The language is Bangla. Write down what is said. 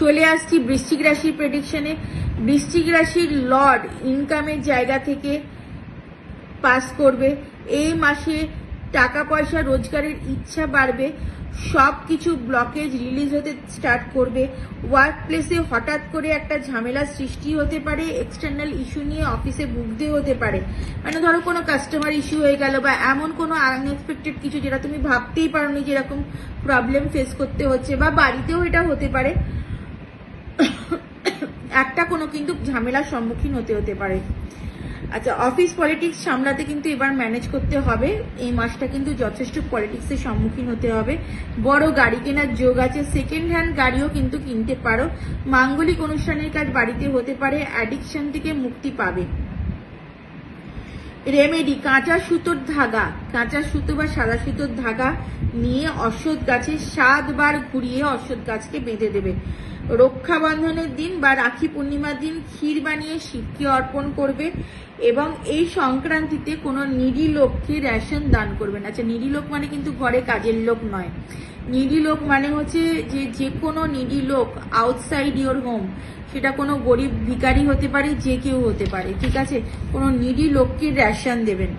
চলে আসছি বৃশ্চিক রাশির প্রেডিকশনে। বৃশ্চিক রাশির লর্ড ইনকামের জায়গা থেকে পাস করবে। এই মাসে টাকা পয়সা রোজগারের ইচ্ছা বাড়বে, সবকিছু ব্লকেজ রিলিজ হতে স্টার্ট করবে। ওয়ার্ক প্লেসে হঠাৎ করে একটা ঝামেলা সৃষ্টি হতে পারে, এক্সটার্নাল ইস্যু নিয়ে অফিসে ভুগতে হতে পারে। মানে ধরো কোনো কাস্টমার ইস্যু হয়ে গেল বা এমন কোনো আনএক্সপেক্টেড কিছু যেটা তুমি ভাবতেই পারোনি যে এরকম প্রবলেম ফেস করতে হচ্ছে, বা বাড়িতেও এটা হতে পারে, একটা কোনো কিন্তু ঝামেলার সম্মুখীন হতে পারে। আচ্ছা, অফিস পলিটিক্স সামলাতে কিন্তু এবার ম্যানেজ করতে হবে। এই মাসটা কিন্তু যথেষ্ট পলিটিক্সের সম্মুখীন হতে হবে। বড় গাড়ি কেনার যোগ আছে, সেকেন্ড হ্যান্ড গাড়িও কিন্তু কিনতে পারো। মাঙ্গলিক অনুষ্ঠানের কাজ বাড়িতে হতে পারে, অ্যাডিকশন থেকে মুক্তি পাবে। রেমেডি, কাঁচা সুতোর ধাগা, কাঁচা সুতো বা সাদা সুতোর ধাগা নিয়ে অশ্বত্থ গাছে 7 বার ঘুরিয়ে অশ্বত্থ গাছকে বেঁধে দেবে। রক্ষাবন্ধনের দিন বা রাখি পূর্ণিমার দিন ক্ষীর বানিয়ে শিবকে অর্পণ করবে এবং এই সংক্রান্তিতে কোনো নিডি লোককে রেশন দান করবেন। আচ্ছা, নিডি লোক মানে কিন্তু ঘরে কাজের লোক নয়। নিডি লোক মানে হচ্ছে যে কোনো নিডি লোক আউটসাইড ইওর হোম, সেটা কোনো গরিব ভিখারি হতে পারে, যে কেউ হতে পারে, ঠিক আছে? কোনো নিডি লোককে রেশন দেবেন।